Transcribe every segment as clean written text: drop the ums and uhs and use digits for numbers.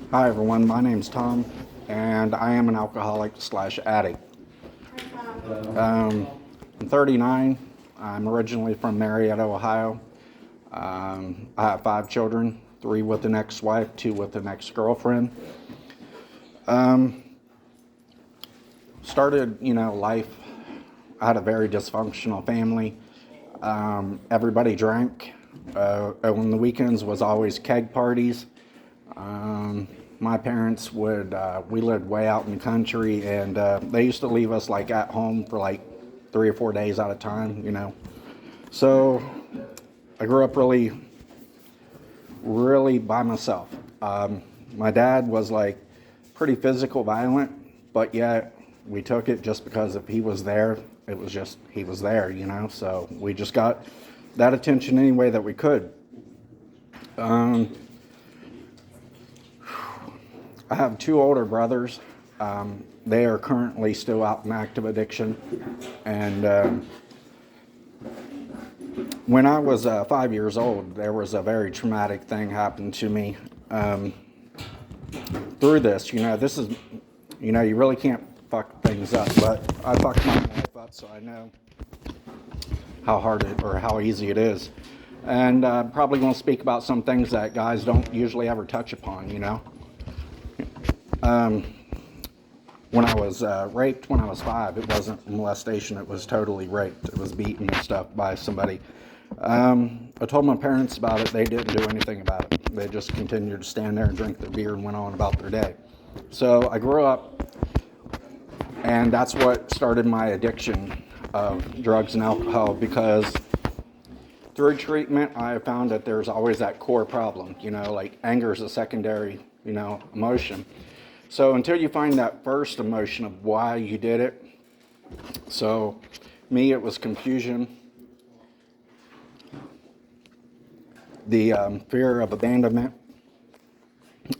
Hi everyone, my name's Tom, and I am an alcoholic slash addict. I'm 39. I'm originally from Marietta, Ohio. I have 5 children, 3 with an ex-wife, 2 with an ex-girlfriend. Started, life. I had a very dysfunctional family. Everybody drank. On the weekends was always keg parties. My parents we lived way out in the country, and they used to leave us like at home for like 3 or 4 days at a time. So I grew up really, really by myself. My dad was like pretty physical violent, but yet we took it just because if he was there, it was just, he was there. So we just got that attention any way that we could. I have 2 older brothers. They are currently still out in active addiction. And when I was 5 years old, there was a very traumatic thing happened to me through this. This is, you really can't fuck things up, but I fucked my life up, so I know how hard it or how easy it is. And probably going to speak about some things that guys don't usually ever touch upon. When I was raped when I was 5, it wasn't molestation, it was totally raped. It was beaten and stuff by somebody. I told my parents about it. They didn't do anything about it. They just continued to stand there and drink their beer and went on about their day. So I grew up, and that's what started my addiction of drugs and alcohol, because through treatment, I found that there's always that core problem, like anger is a secondary, emotion. So until you find that first emotion of why you did it, so me, it was confusion, the fear of abandonment,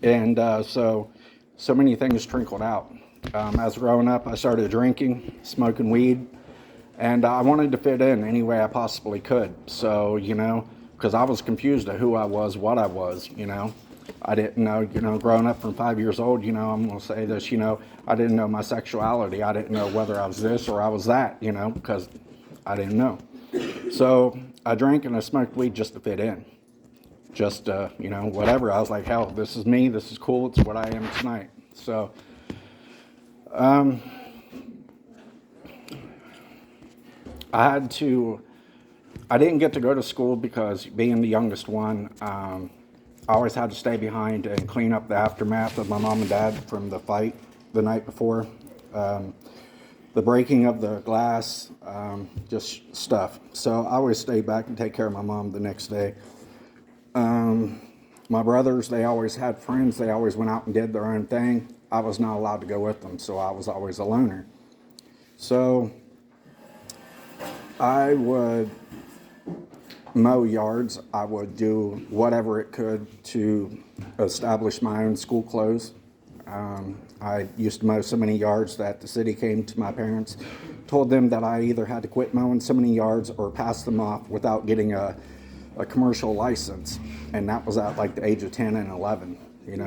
and so many things trickled out. As growing up, I started drinking, smoking weed, and I wanted to fit in any way I possibly could. So, because I was confused of who I was, what I was, I didn't know, growing up from 5 years old, I'm going to say this, I didn't know my sexuality. I didn't know whether I was this or I was that, because I didn't know. So I drank and I smoked weed just to fit in. Just, whatever. I was like, hell, this is me. This is cool. It's what I am tonight. So, I didn't get to go to school because being the youngest one, I always had to stay behind and clean up the aftermath of my mom and dad from the fight the night before. The breaking of the glass, just stuff. So I always stayed back and take care of my mom the next day. My brothers, they always had friends. They always went out and did their own thing. I was not allowed to go with them, so I was always a loner. So I would mow yards. I would do whatever it could to establish my own school clothes. I used to mow so many yards that the city came to my parents, told them that I either had to quit mowing so many yards or pass them off without getting a commercial license. And that was at like the age of 10 and 11,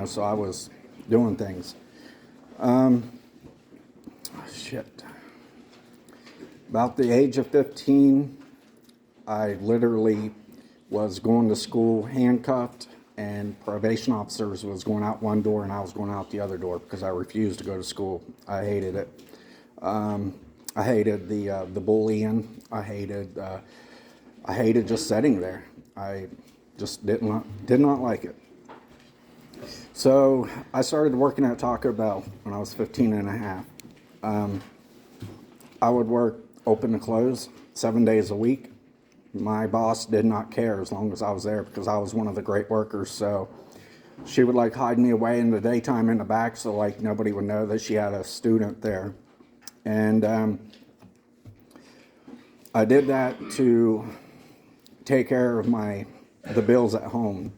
so I was doing things. About the age of 15, I literally was going to school handcuffed, and probation officers was going out one door and I was going out the other door because I refused to go to school. I hated it. I hated the bullying. I hated just sitting there. I just did not like it. So I started working at Taco Bell when I was 15 and a half. I would work open to close 7 days a week. My boss did not care as long as I was there because I was one of the great workers. So she would like hide me away in the daytime in the back so like nobody would know that she had a student there. And I did that to take care of the bills at home,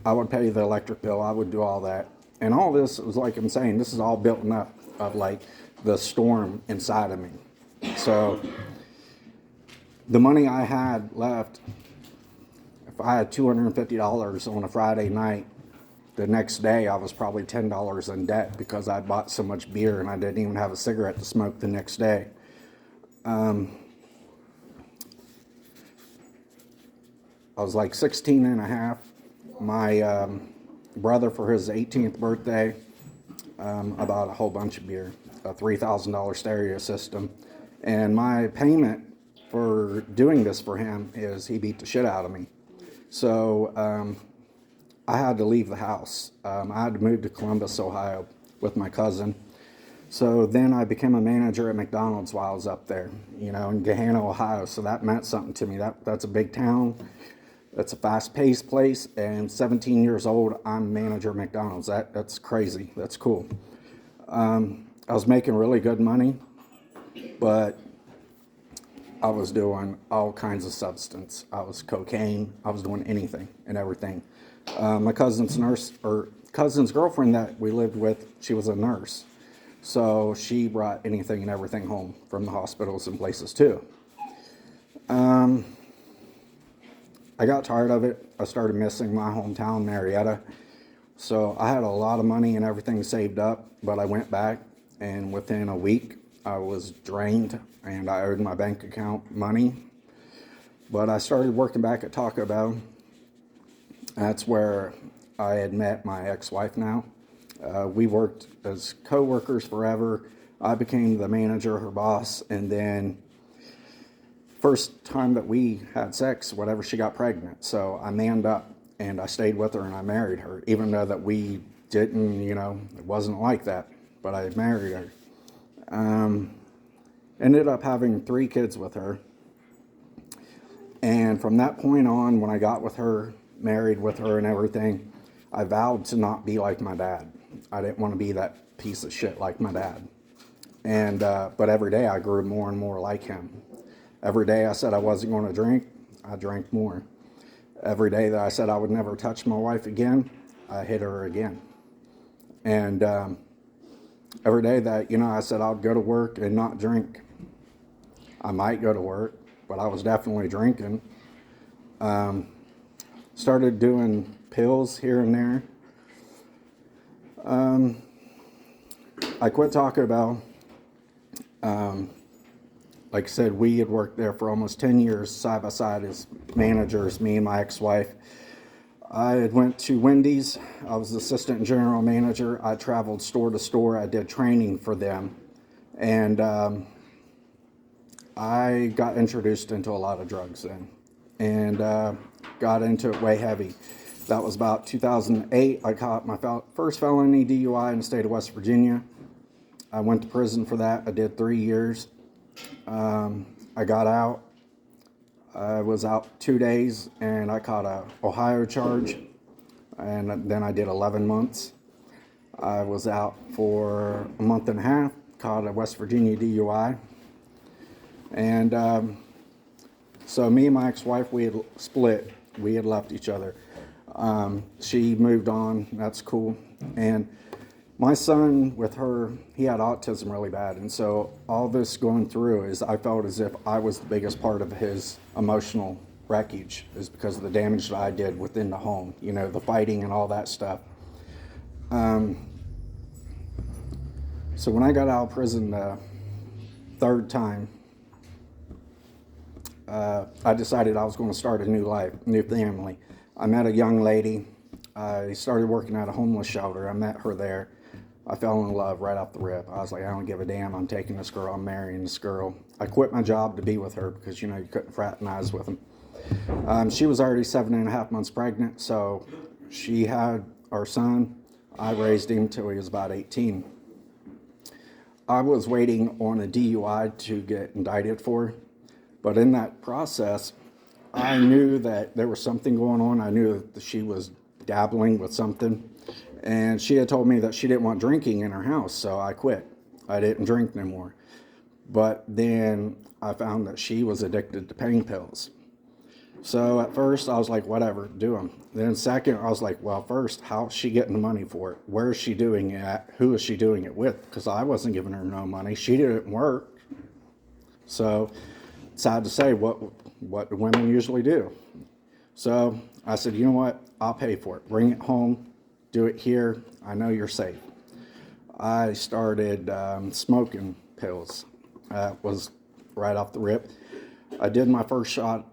I would pay the electric bill, I would do all that. And all this was like I'm saying, this is all built up of like the storm inside of me. So the money I had left, if I had $250 on a Friday night, the next day I was probably $10 in debt because I bought so much beer and I didn't even have a cigarette to smoke the next day. I was like 16 and a half. My brother, for his 18th birthday, I bought a whole bunch of beer, a $3,000 stereo system. And my payment for doing this for him is he beat the shit out of me. So I had to leave the house. I had to move to Columbus, Ohio with my cousin. So then I became a manager at McDonald's while I was up there, in Gahanna, Ohio. So that meant something to me. That's a big town. That's a fast-paced place. And 17 years old, I'm manager at McDonald's. That's crazy. That's cool. I was making really good money, but I was doing all kinds of substance. I was cocaine. I was doing anything and everything. My cousin's girlfriend that we lived with, she was a nurse. So she brought anything and everything home from the hospitals and places too. I got tired of it. I started missing my hometown, Marietta. So I had a lot of money and everything saved up, but I went back, and within a week I was drained and I owed my bank account money. But I started working back at Taco Bell. That's where I had met my ex-wife now. We worked as co-workers forever. I became the manager, her boss, and then first time that we had sex, whatever, she got pregnant. So I manned up and I stayed with her and I married her, even though that we didn't, it wasn't like that, but I married her. Ended up having 3 kids with her. And from that point on, when I got with her, married with her and everything, I vowed to not be like my dad. I didn't want to be that piece of shit like my dad. And but every day I grew more and more like him. Every day I said I wasn't going to drink, I drank more. Every day that I said I would never touch my wife again, I hit her again. And every day that, I said I'd go to work and not drink. I might go to work, but I was definitely drinking. Started doing pills here and there. I quit Taco Bell. Like I said, we had worked there for almost 10 years side by side as managers, me and my ex-wife. I had went to Wendy's. I was the assistant general manager. I traveled store to store. I did training for them. And I got introduced into a lot of drugs then. And got into it way heavy. That was about 2008. I caught my first felony DUI in the state of West Virginia. I went to prison for that. I did 3 years. I got out. I was out 2 days and I caught a Ohio charge, and then I did 11 months. I was out for a month and a half, caught a West Virginia DUI. And so me and my ex-wife, we had split. We had left each other. She moved on. That's cool. And my son, with her, he had autism really bad. And so all this going through is I felt as if I was the biggest part of his emotional wreckage, is because of the damage that I did within the home, the fighting and all that stuff. So when I got out of prison the 3rd time, I decided I was going to start a new life, new family. I met a young lady. I started working at a homeless shelter. I met her there. I fell in love right off the rip. I was like, I don't give a damn. I'm taking this girl. I'm marrying this girl. I quit my job to be with her because, you couldn't fraternize with them. She was already 7.5 months pregnant, so she had our son. I raised him till he was about 18. I was waiting on a DUI to get indicted for, but in that process, I knew that there was something going on. I knew that she was dabbling with something. And she had told me that she didn't want drinking in her house, so I quit. I didn't drink no more. But then I found that she was addicted to pain pills. So at first I was like, whatever, do them. Then second, I was like, well, first, how's she getting the money for it? Where is she doing it at? Who is she doing it with? Because I wasn't giving her no money. She didn't work. So sad to say, what do women usually do? So I said, you know what? I'll pay for it. Bring it home. Do it here. I know you're safe. I started smoking pills. Was right off the rip. I did my first shot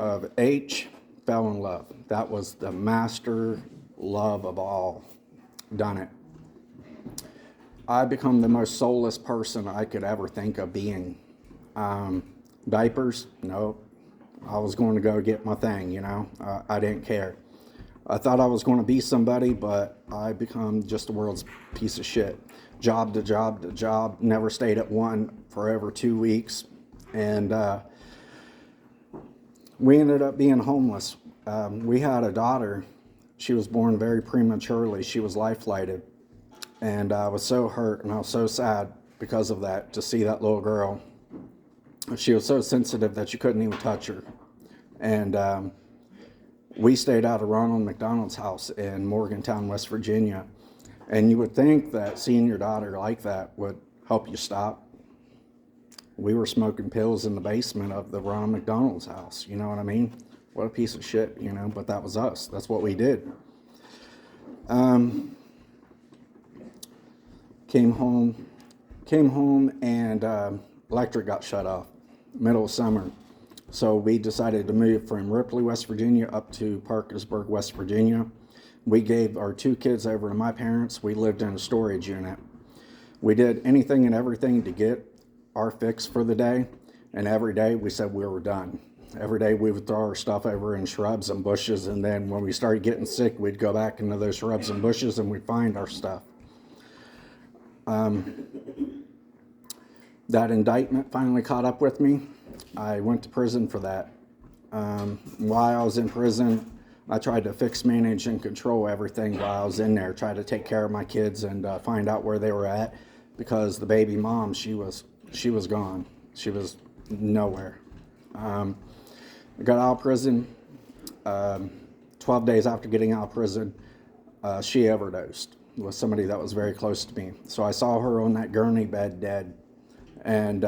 of H, fell in love. That was the master love of all. Done it. I become the most soulless person I could ever think of being. Diapers? No. I was going to go get my thing, you know. I didn't care. I thought I was going to be somebody, but I become just the world's piece of shit. Job to job to job. Never stayed at one forever 2 weeks. And we ended up being homeless. We had a daughter. She was born very prematurely. She was life-flighted. And I was so hurt and I was so sad because of that, to see that little girl. She was so sensitive that you couldn't even touch her. And we stayed out of Ronald McDonald's house in Morgantown, West Virginia. And you would think that seeing your daughter like that would help you stop. We were smoking pills in the basement of the Ronald McDonald's house. You know what I mean? What a piece of shit, you know, but that was us. That's what we did. Came home and electric got shut off, middle of summer. So we decided to move from Ripley, West Virginia up to Parkersburg, West Virginia. We gave our 2 kids over to my parents. We lived in a storage unit. We did anything and everything to get our fix for the day. And every day we said we were done. Every day we would throw our stuff over in shrubs and bushes. And then when we started getting sick, we'd go back into those shrubs and bushes and we'd find our stuff. That indictment finally caught up with me. I went to prison for that. While I was in prison, I tried to fix, manage, and control everything while I was in there. Tried to take care of my kids and find out where they were at, because the baby mom, she was gone. She was nowhere. I got out of prison. 12 days after getting out of prison, she overdosed with somebody that was very close to me. So I saw her on that gurney bed dead, and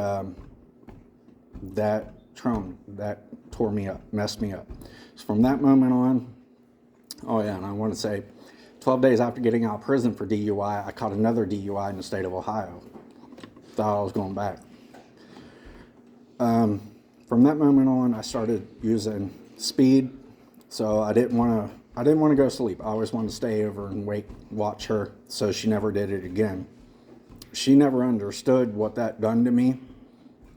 that tore me up, messed me up. So from that moment on, oh yeah, and I want to say, 12 days after getting out of prison for DUI, I caught another DUI in the state of Ohio. Thought I was going back. From that moment on, I started using speed. So I didn't want to go to sleep. I always wanted to stay over and watch her, so she never did it again. She never understood what that done to me.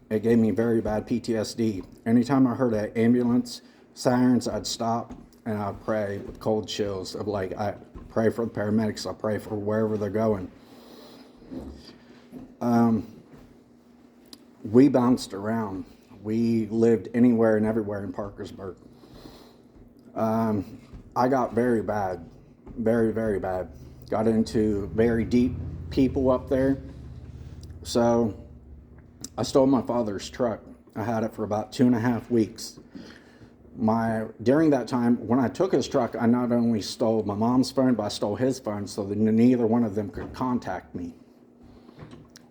It gave me very bad PTSD. Anytime I heard an ambulance sirens, I'd stop and I'd pray with cold chills of like, I pray for the paramedics, I pray for wherever they're going. We bounced around. We lived anywhere and everywhere in Parkersburg. I got very bad, very, very bad. Got into very deep people up there. So I stole my father's truck. I had it for about 2.5 weeks. During that time, when I took his truck, I not only stole my mom's phone, but I stole his phone so that neither one of them could contact me.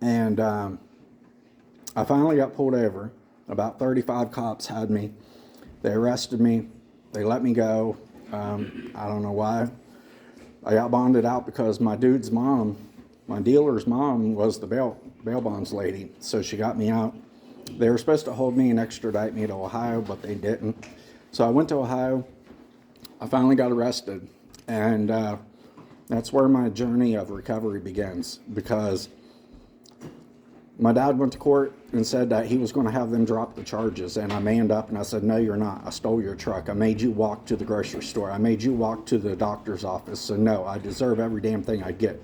And I finally got pulled over. About 35 cops had me. They arrested me. They let me go. I don't know why. I got bonded out because my dude's mom, my dealer's mom, was the bail bonds lady. So she got me out. They were supposed to hold me and extradite me to Ohio, but they didn't. So I went to Ohio. I finally got arrested. And that's where my journey of recovery begins, because my dad went to court and said that he was going to have them drop the charges. And I manned up and I said, no, you're not. I stole your truck. I made you walk to the grocery store. I made you walk to the doctor's office. So no, I deserve every damn thing I get.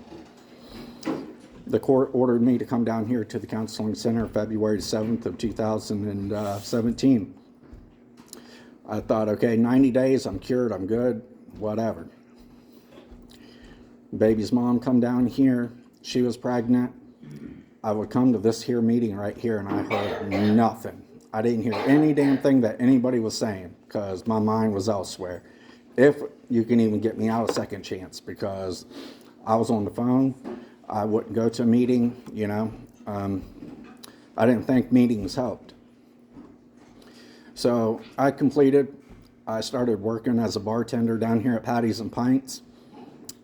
The court ordered me to come down here to the counseling center February 7th of 2017. I thought, okay, 90 days, I'm cured, I'm good, whatever. Baby's mom come down here. She was pregnant. I would come to this here meeting right here and I heard nothing. I didn't hear any damn thing that anybody was saying because my mind was elsewhere. If you can even get me out a second chance, because I was on the phone. I wouldn't go to a meeting, you know. I didn't think meetings helped. So I started working as a bartender down here at Patties and Pints.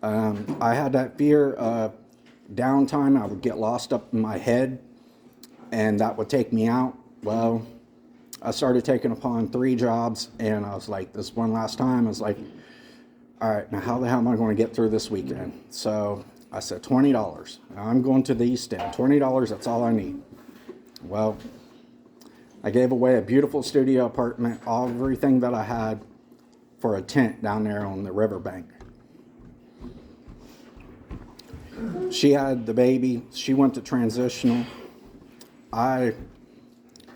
I had that fear of downtime. I would get lost up in my head, and that would take me out. Well, I started taking upon 3 jobs, and I was like, this one last time, I was like, all right, now how the hell am I going to get through this weekend? So I said, $20. I'm going to the East End. $20, that's all I need. Well, I gave away a beautiful studio apartment, everything that I had, for a tent down there on the riverbank. She had the baby. She went to transitional. I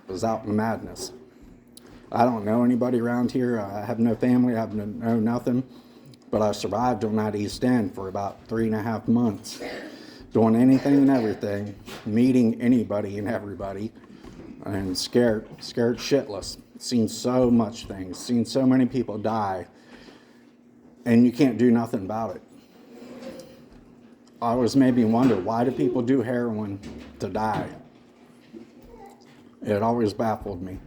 was out in madness. I don't know anybody around here. I have no family. I have no nothing. But I survived on that East End for about 3.5 months, doing anything and everything, meeting anybody and everybody, and scared shitless. Seen so much things, seen so many people die, and you can't do nothing about it. Always made me wonder, why do people do heroin to die? It always baffled me.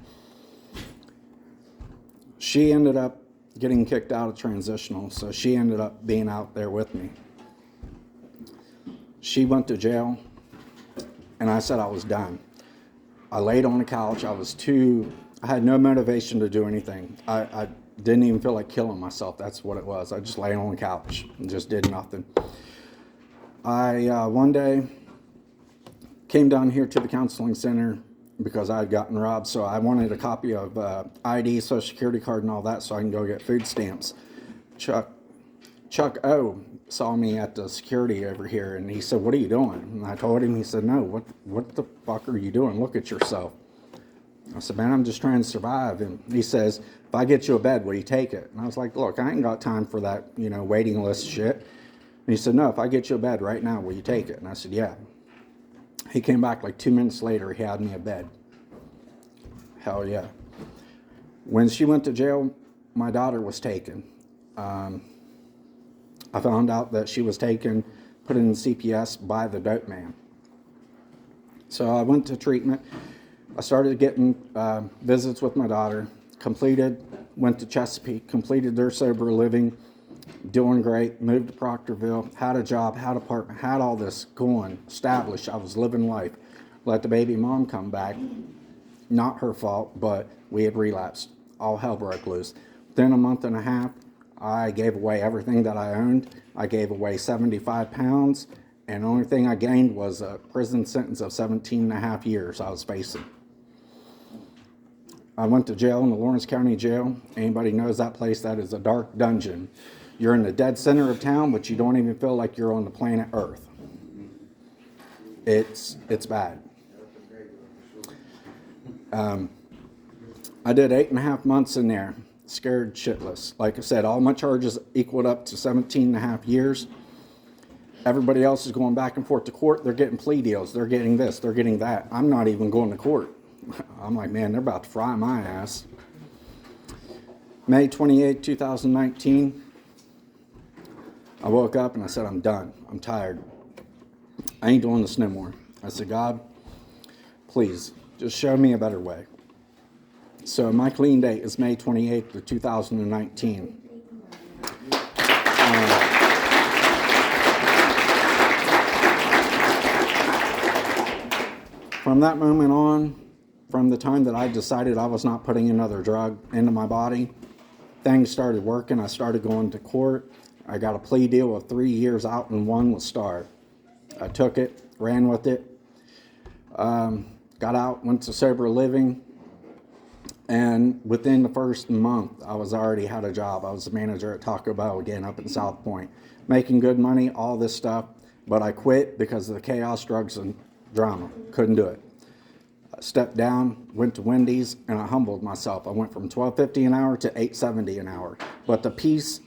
She ended up getting kicked out of transitional, so she ended up being out there with me. She went to jail, and I said I was done. I laid on the couch. I had no motivation to do anything. I didn't even feel like killing myself. That's what it was. I just lay on the couch and just did nothing. I one day came down here to the counseling center because I had gotten robbed, so I wanted a copy of ID, social security card, and all that so I can go get food stamps. Chuck O saw me at the security over here, and he said, "What are you doing?" And I told him. He said, "No, what the fuck are you doing? Look at yourself." I said, "Man, I'm just trying to survive." And he says, "If I get you a bed, will you take it?" And I was like, "Look, I ain't got time for that, waiting list shit." And he said, "No, if I get you a bed right now, will you take it?" And I said, "Yeah." He came back like 2 minutes later. He had me a bed. Hell yeah. When she went to jail, my daughter was taken. I found out that she was taken, put in CPS by the dope man. So I went to treatment. I started getting visits with my daughter. Went to Chesapeake, completed their sober living, doing great, moved to Proctorville, had a job, had an apartment, had all this going, established. I was living life. Let the baby mom come back. Not her fault, but we had relapsed. All hell broke loose. Within a month and a half, I gave away everything that I owned. I gave away 75 pounds, and the only thing I gained was a prison sentence of 17 and a half years I was facing. I went to jail in the Lawrence County Jail. Anybody knows that place? That is a dark dungeon. You're in the dead center of town, but you don't even feel like you're on the planet Earth. It's bad. I did 8.5 months in there, scared shitless. Like I said, all my charges equaled up to 17 and a half years. Everybody else is going back and forth to court. They're getting plea deals. They're getting this. They're getting that. I'm not even going to court. I'm like, man, they're about to fry my ass. May 28, 2019, I woke up and I said, I'm done. I'm tired. I ain't doing this no more. I said, God, please, just show me a better way. So my clean date is May 28th of 2019. From that moment on, from the time that I decided I was not putting another drug into my body, things started working. I started going to court. I got a plea deal of 3 years out and 1 was starved. I took it, ran with it, got out, went to sober living, and within the first month, I was already had a job. I was the manager at Taco Bell again up in South Point, making good money, all this stuff, but I quit because of the chaos, drugs, and drama. Couldn't do it. I stepped down, went to Wendy's, and I humbled myself. I went from $12.50 an hour to $8.70 an hour. But the peace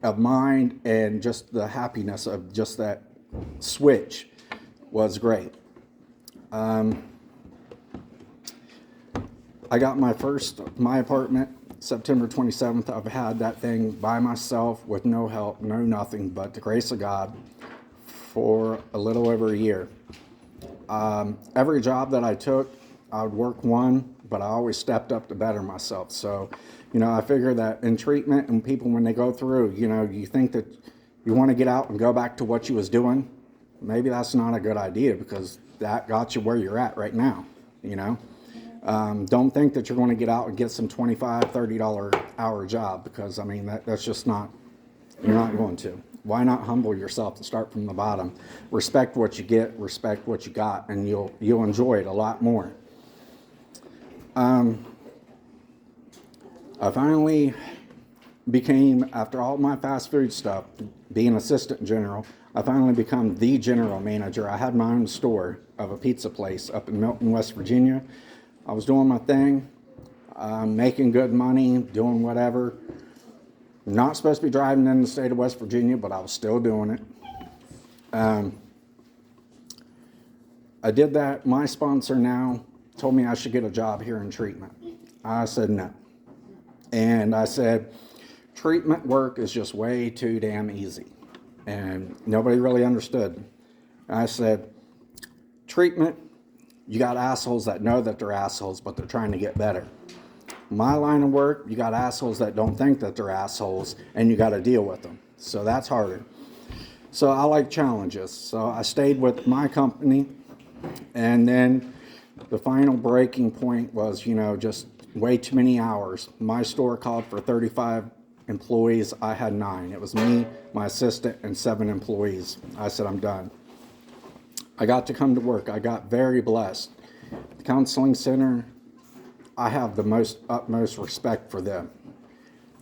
of mind and just the happiness of just that switch was great. I got my apartment September 27th. I've had that thing by myself with no help, no nothing but the grace of God for a little over a year. Every job that I took, I would work one, but I always stepped up to better myself. So, I figure that in treatment and people, when they go through, you think that you want to get out and go back to what you was doing, maybe that's not a good idea, because that got you where you're at right now, you know. Don't think that you're going to get out and get some $25, $30 hour job, because I mean that's just not, you're not going to. Why not humble yourself and start from the bottom? Respect what you get, respect what you got, and you'll enjoy it a lot more. I finally became, after all my fast food stuff, being assistant general, I finally become the general manager. I had my own store of a pizza place up in Milton, West Virginia. I was doing my thing, making good money, doing whatever. Not supposed to be driving in the state of West Virginia, but I was still doing it. I did that. My sponsor now told me I should get a job here in treatment. I said no. And I said, treatment work is just way too damn easy. And nobody really understood. I said, treatment, you got assholes that know that they're assholes, but they're trying to get better. My line of work, you got assholes that don't think that they're assholes, and you got to deal with them. So that's harder. So I like challenges. So I stayed with my company, and then the final breaking point was, just way too many hours. My store called for 35 employees. I had 9. It was me, my assistant, and 7 employees. I said, I'm done. I got to come to work. I got very blessed. The counseling center, I have the utmost respect for them.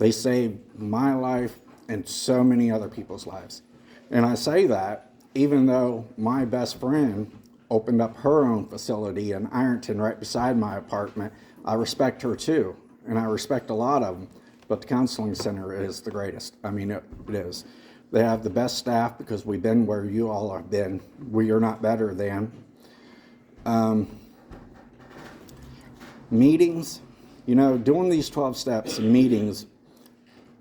They saved my life and so many other people's lives. And I say that even though my best friend opened up her own facility in Ironton right beside my apartment. I respect her too, and I respect a lot of them, but the counseling center is the greatest. I mean, it is. They have the best staff because we've been where you all have been. We are not better than. Meetings, doing these 12 steps and meetings,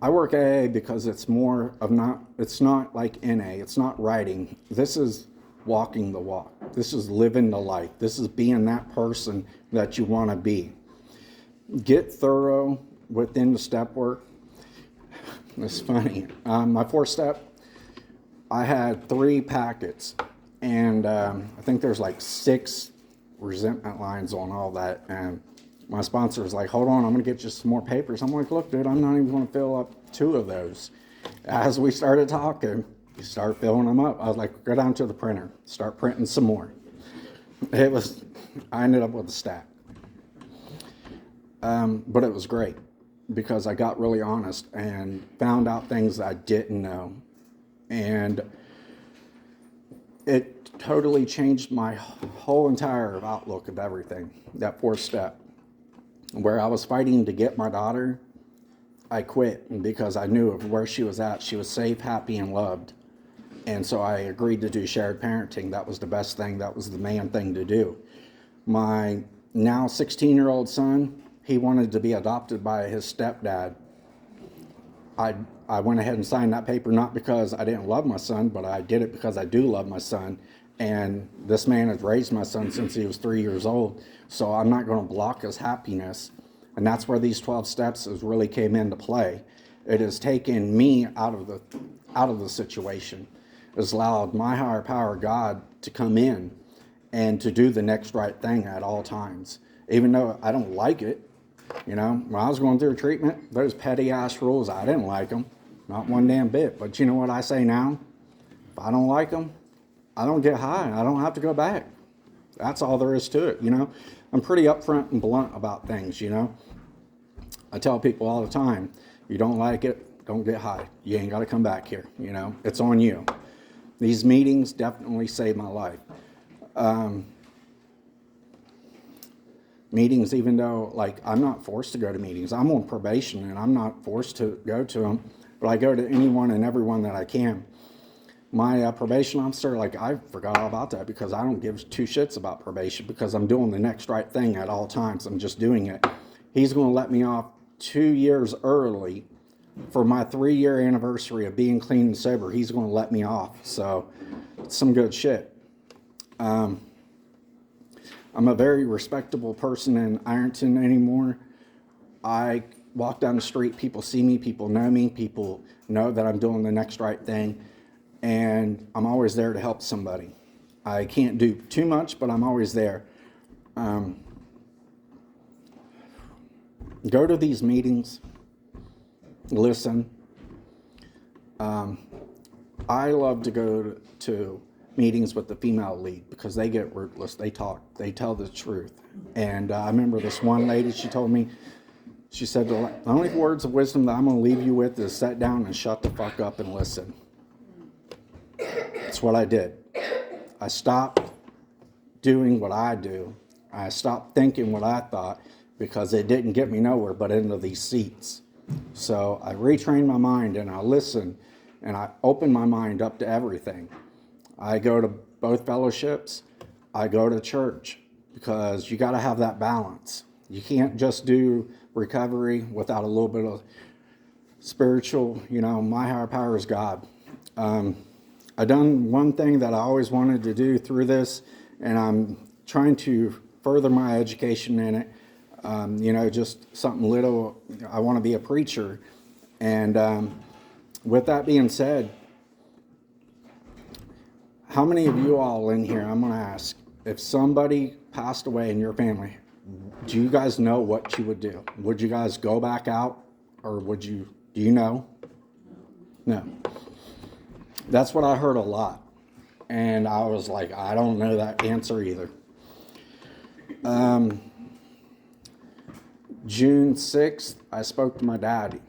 I work AA because it's not like NA, it's not writing. This is walking the walk. This is living the life. This is being that person that you want to be. Get thorough within the step work. It's funny. My 4th step, I had 3 packets, and I think there's like 6 resentment lines on all that, and my sponsor was like, hold on, I'm going to get you some more papers. I'm like, look, dude, I'm not even going to fill up 2 of those. As we started talking, you start filling them up. I was like, go down to the printer, start printing some more. I ended up with a stack. But it was great because I got really honest and found out things I didn't know. And it totally changed my whole entire outlook of everything, that 4th step. Where I was fighting to get my daughter, I quit because I knew of where she was at. She was safe, happy, and loved. And so I agreed to do shared parenting. That was the best thing. That was the man thing to do. My now 16-year-old son, he wanted to be adopted by his stepdad. I went ahead and signed that paper, not because I didn't love my son, but I did it because I do love my son. And this man has raised my son since he was 3 years old. So I'm not going to block his happiness. And that's where these 12 steps really came into play. It has taken me out of the situation. It has allowed my higher power, God, to come in and to do the next right thing at all times. Even though I don't like it, when I was going through treatment, those petty ass rules, I didn't like them. Not one damn bit. But you know what I say now? If I don't like them, I don't get high. I don't have to go back. That's all there is to it, I'm pretty upfront and blunt about things, I tell people all the time, you don't like it, don't get high. You ain't got to come back here, It's on you. These meetings definitely saved my life. Meetings, even though, I'm not forced to go to meetings. I'm on probation, and I'm not forced to go to them, but I go to anyone and everyone that I can. My probation officer, I forgot all about that because I don't give 2 shits about probation because I'm doing the next right thing at all times. I'm just doing it. He's going to let me off 2 years early for my 3-year anniversary of being clean and sober. He's going to let me off. So it's some good shit. I'm a very respectable person in Ironton anymore. I walk down the street, people see me, people know me, people know that I'm doing the next right thing, and I'm always there to help somebody. I can't do too much, but I'm always there. Go to these meetings, listen. I love to go to meetings with the female lead because they get ruthless. They talk. They tell the truth. And I remember this one lady, she told me, she said, the only words of wisdom that I'm going to leave you with is sit down and shut the fuck up and listen. That's what I did. I stopped doing what I do. I stopped thinking what I thought because it didn't get me nowhere but into these seats. So I retrained my mind and I listened and I opened my mind up to everything. I go to both fellowships. I go to church because you got to have that balance. You can't just do recovery without a little bit of spiritual, my higher power is God. I done one thing that I always wanted to do through this, and I'm trying to further my education in it. Just something little. I want to be a preacher. And with that being said, how many of you all in here, I'm going to ask, if somebody passed away in your family, do you guys know what you would do? Would you guys go back out, or do you know? No. That's what I heard a lot. And I was like, I don't know that answer either. June 6th, I spoke to my daddy.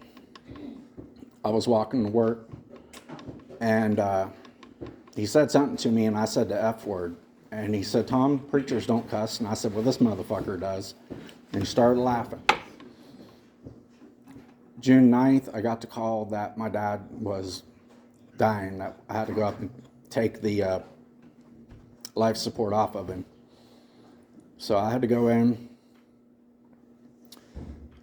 I was walking to work, and he said something to me, and I said the F word. And he said, Tom, preachers don't cuss. And I said, well, this motherfucker does. And he started laughing. June 9th, I got the call that my dad was dying, that I had to go up and take the life support off of him. So I had to go in.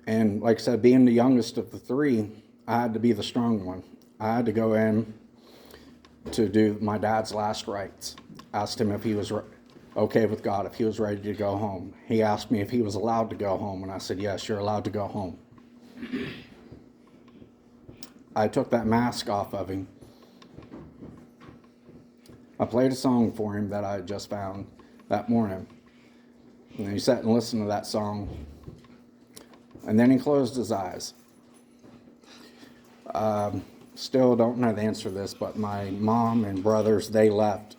And like I said, being the youngest of the three, I had to be the strong one. I had to go in to do my dad's last rites. Asked him if he was okay with God, if he was ready to go home. He asked me if he was allowed to go home, and I said, yes, you're allowed to go home. I took that mask off of him. I played a song for him that I just found that morning. And he sat and listened to that song. And then he closed his eyes. Still don't know the answer to this, but my mom and brothers, they left.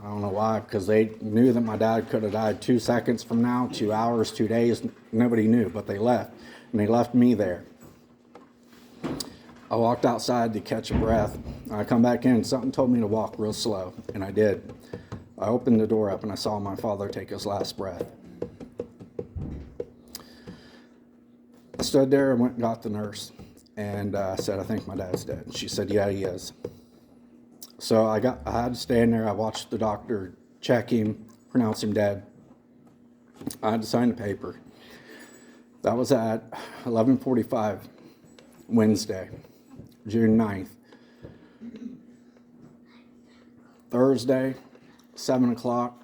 I don't know why, because they knew that my dad could have died 2 seconds from now, 2 hours, 2 days. Nobody knew, but they left. And they left me there. I walked outside to catch a breath. I come back in. Something told me to walk real slow, and I did. I opened the door up, and I saw my father take his last breath. I stood there and went and got the nurse, and said, I think my dad's dead. And she said, yeah, he is. So I had to stand there. I watched the doctor check him, pronounce him dead. I had to sign the paper. That was at 11:45 Wednesday, June 9th. Thursday, 7 o'clock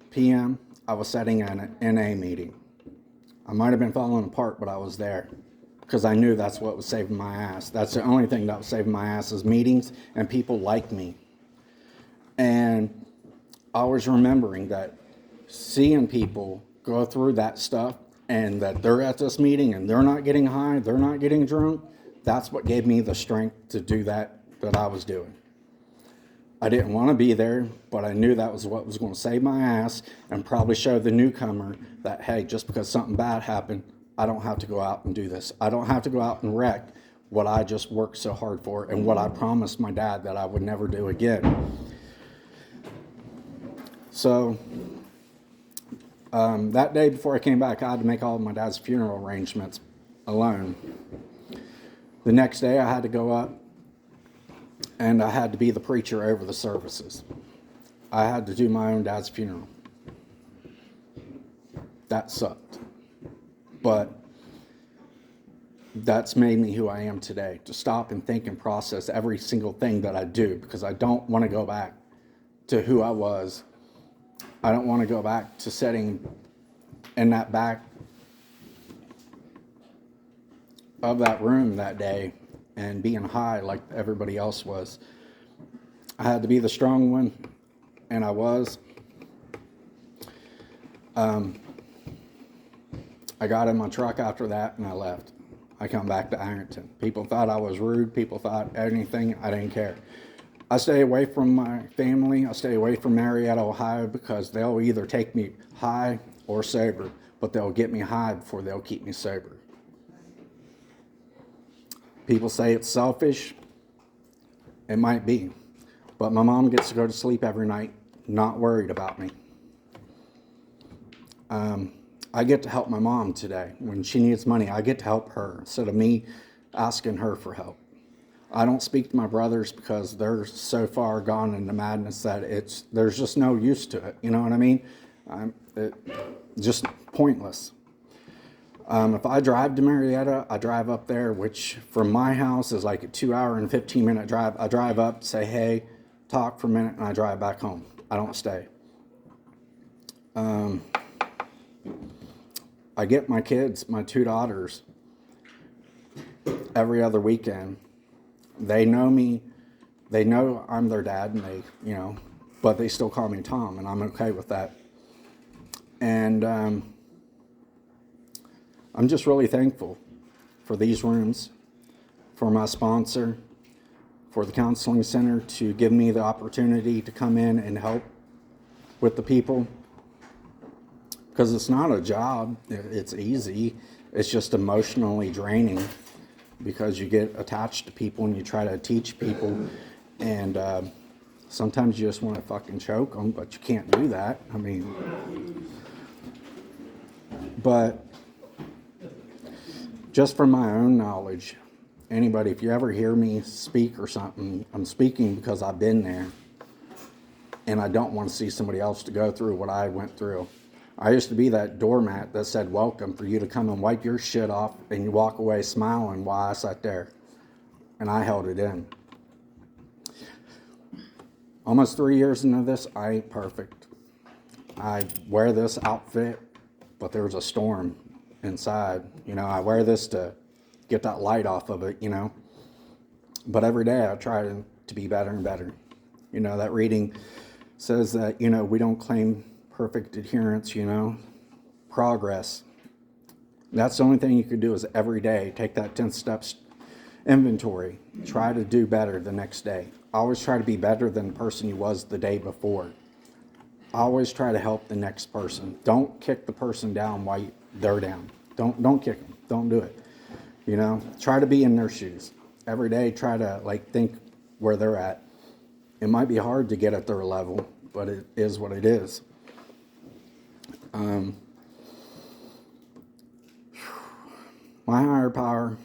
p.m., I was sitting in an NA meeting. I might have been falling apart, but I was there because I knew that's what was saving my ass. That's the only thing that was saving my ass is meetings and people like me. And I was remembering that seeing people go through that stuff and that they're at this meeting and they're not getting high, they're not getting drunk, that's what gave me the strength to do that I was doing. I didn't want to be there, but I knew that was what was going to save my ass and probably show the newcomer that, hey, just because something bad happened, I don't have to go out and do this. I don't have to go out and wreck what I just worked so hard for and what I promised my dad that I would never do again. So that day before I came back, I had to make all of my dad's funeral arrangements alone. The next day I had to go up and I had to be the preacher over the services. I had to do my own dad's funeral. That sucked. But that's made me who I am today, to stop and think and process every single thing that I do, because I don't want to go back to who I was. I don't want to go back to sitting in that back of that room that day and being high like everybody else was. I had to be the strong one, and I was. I got in my truck after that and I left. I come back to Ironton. People thought I was rude. People thought anything. I didn't care. I stay away from my family. I stay away from Marietta, Ohio, because they'll either take me high or sober, but they'll get me high before they'll keep me sober. People say it's selfish. It might be. But my mom gets to go to sleep every night, not worried about me. I get to help my mom today. When she needs money, I get to help her instead of me asking her for help. I don't speak to my brothers because they're so far gone into madness that there's just no use to it. You know what I mean? Just pointless. If I drive to Marietta, I drive up there, which from my house is like a 2 hour and 15-minute drive. I drive up, say hey, talk for a minute, and I drive back home. I don't stay. I get my kids, my 2 daughters, every other weekend. They know me. They know I'm their dad, and but they still call me Tom, and I'm okay with that. And I'm just really thankful for these rooms, for my sponsor, for the counseling center to give me the opportunity to come in and help with the people. Because it's not a job, it's easy. It's just emotionally draining because you get attached to people and you try to teach people, and sometimes you just want to fucking choke them, but you can't do that. I mean, but just from my own knowledge, anybody, if you ever hear me speak or something, I'm speaking because I've been there, and I don't want to see somebody else to go through what I went through. I used to be that doormat that said welcome for you to come and wipe your shit off and you walk away smiling while I sat there. And I held it in. Almost 3 years into this, I ain't perfect. I wear this outfit, but there's a storm inside. I wear this to get that light off of it, But every day I try to be better and better. That reading says that, we don't claim perfect adherence, progress. That's the only thing you can do is every day take that 10 steps inventory. Try to do better the next day. Always try to be better than the person you was the day before. Always try to help the next person. Don't kick the person down while they're down. Don't kick them. Don't do it. Try to be in their shoes. Every day try to think where they're at. It might be hard to get at their level, but it is what it is. My higher power